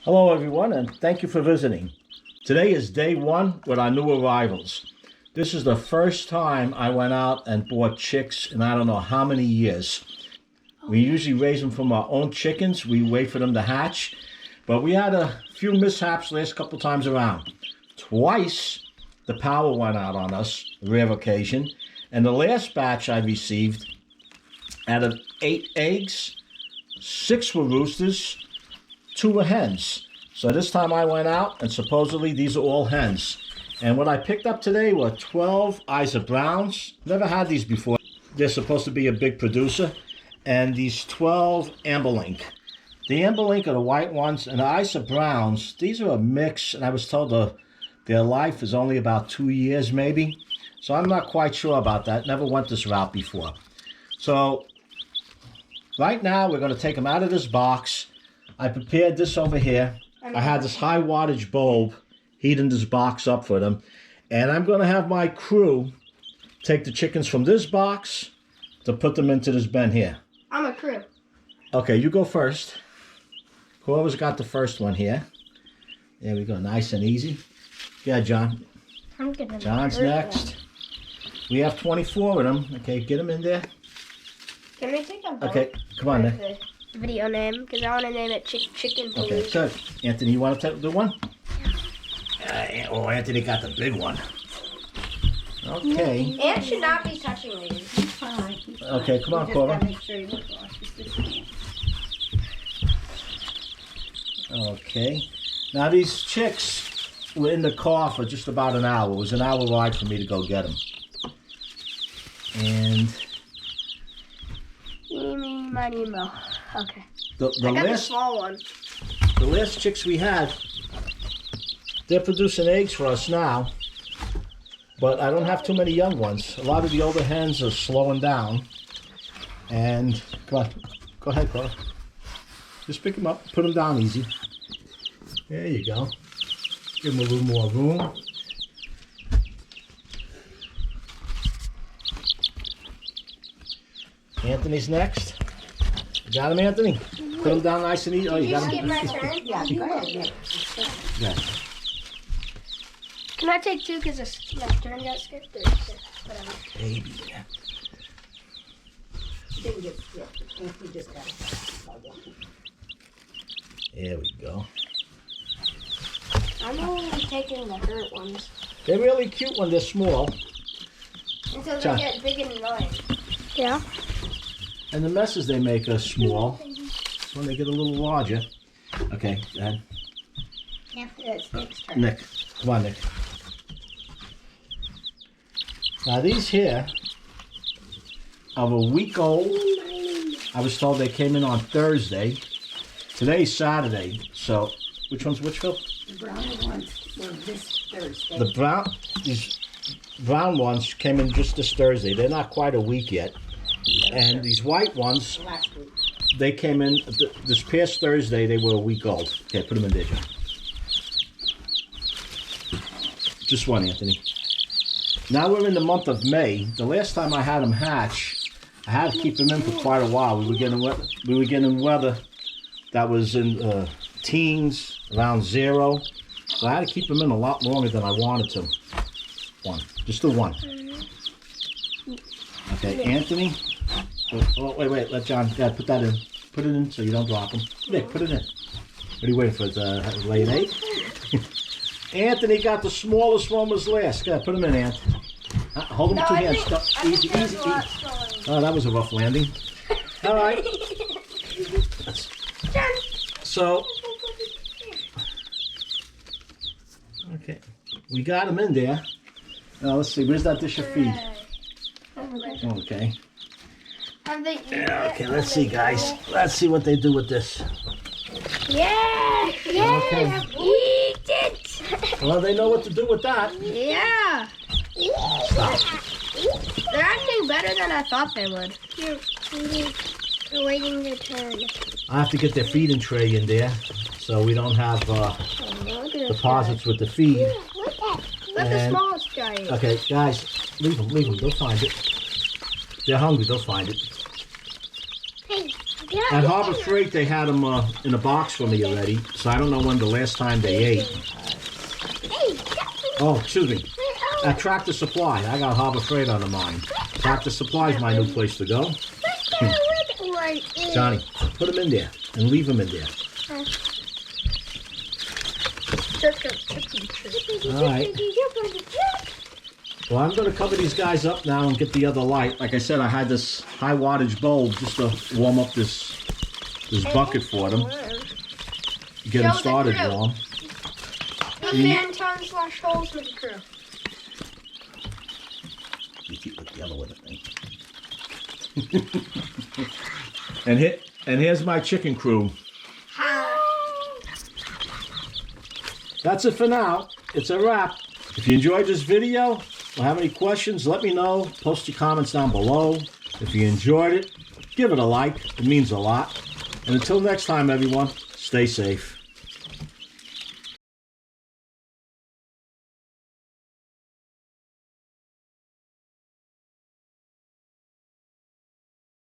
Hello everyone, and thank you for visiting. Today is day one with our new arrivals. This is the first time I went out and bought chicks in I don't know how many years. We usually raise them from our own chickens. We wait for them to hatch. But we had a few mishaps last couple times around. Twice the power went out on us, a rare occasion. And the last batch I received, out of 8 eggs, 6 were roosters, 2 were hens. So this time I went out and supposedly these are all hens. And what I picked up today were 12 Isa Browns. Never had these before. They're supposed to be a big producer. And these 12 Amberlink. The Amberlink are the white ones, and the Isa Browns, these are a mix, and I was told their life is only about 2 years maybe. So I'm not quite sure about that. Never went this route before. So right now we're going to take them out of this box. I prepared this over here. I had this high wattage bulb heating this box up for them. And I'm going to have my crew take the chickens from this box to put them into this bin here. I'm a crew. Okay, you go first. Whoever's got the first one here. There we go, nice and easy. Yeah, John. I'm gonna John's next. We have 24 of them. Okay, get them in there. Can we take a vote? Okay, come on then. The video name, because I want to name it Chicken Police. Okay, good. Anthony, you want to do one? Yeah. Oh, Anthony got the big one. Okay. Ant should not be touching these. He's fine. Okay, come on, Cora. Just gotta make sure he looks washes this hand. Okay. Now these chicks were in the car for just about an hour. It was an hour ride for me to go get them. And Eeny, miny, mo. Okay. the I got the last small one. the last chicks we had, they're producing eggs for us now. But I don't have too many young ones. A lot of the older hens are slowing down. And come on, go ahead, Cora. Just pick them up, put them down easy. There you go. Give them a little more room. Anthony's next. You got him, Anthony? Put him down nice and easy. Oh, you got Skip him? my turn. Yeah, go ahead, Nick. Yeah. Can I take 2 because my turn got skipped? Or whatever. Baby. Didn't get skipped. We just got it. There we go. I'm only taking the hurt ones They're really cute when they're small. until John. they get big and annoying. Yeah. And the messes they make are small. When they get a little larger. Okay, Dad. It's Nick's turn. Nick. Come on, Nick. Now these here are a week old. I was told they came in on Thursday. Today's Saturday. So, which one's which, Phil? The brown ones were this Thursday. These brown ones came in just this Thursday. They're not quite a week yet. And these white ones, Last week. they came in this past Thursday. They were a week old. Okay, put them in there, John. Just one, Anthony. Now we're in the month of May. The last time I had them hatch, I had to keep them in for quite a while. We were getting weather that was in teens, around 0. So I had to keep them in a lot longer than I wanted to. One. Just do one. Okay, Anthony. Oh, wait. Let John, Dad, put that in. Put it in so you don't drop them. Nick, put it in. What are you waiting for? Lay an egg? Anthony got the smallest one was last. Go ahead, put him in, Ant. Hold him with 2 hands. Stop. Easy. Oh, that was a rough landing. All right. So, okay. We got him in there. Now, let's see. Where's that dish of feed? Okay. Okay, let's see, guys. Let's see what they do with this. Yeah! Okay. Eat it! Well, they know what to do with that. Yeah! Stop. They're acting better than I thought they would. You're waiting your turn. I have to get their feeding tray in there so we don't have deposits with the feed. Let the smallest guy eat. Okay, guys, leave them. They'll find it. They're hungry. They'll find it. Hey, At Harbor Freight, they had them in a box for me already, so I don't know when the last time they ate. Oh, excuse me. At Tractor Supply, I got Harbor Freight on the mind. Tractor Supply is my new place to go. Johnny, put them in there and leave them in there. All right. Well, I'm going to cover these guys up now and get the other light. Like I said, I had this high wattage bulb just to warm up this bucket for them. Get them started warm. The fan tongue slash holes with the crew. You keep with the other one, I think. and here's my chicken crew. That's it for now. It's a wrap. If you enjoyed this video or have any questions, let me know. Post your comments down below. If you enjoyed it, give it a like. It means a lot. And until next time, everyone, stay safe.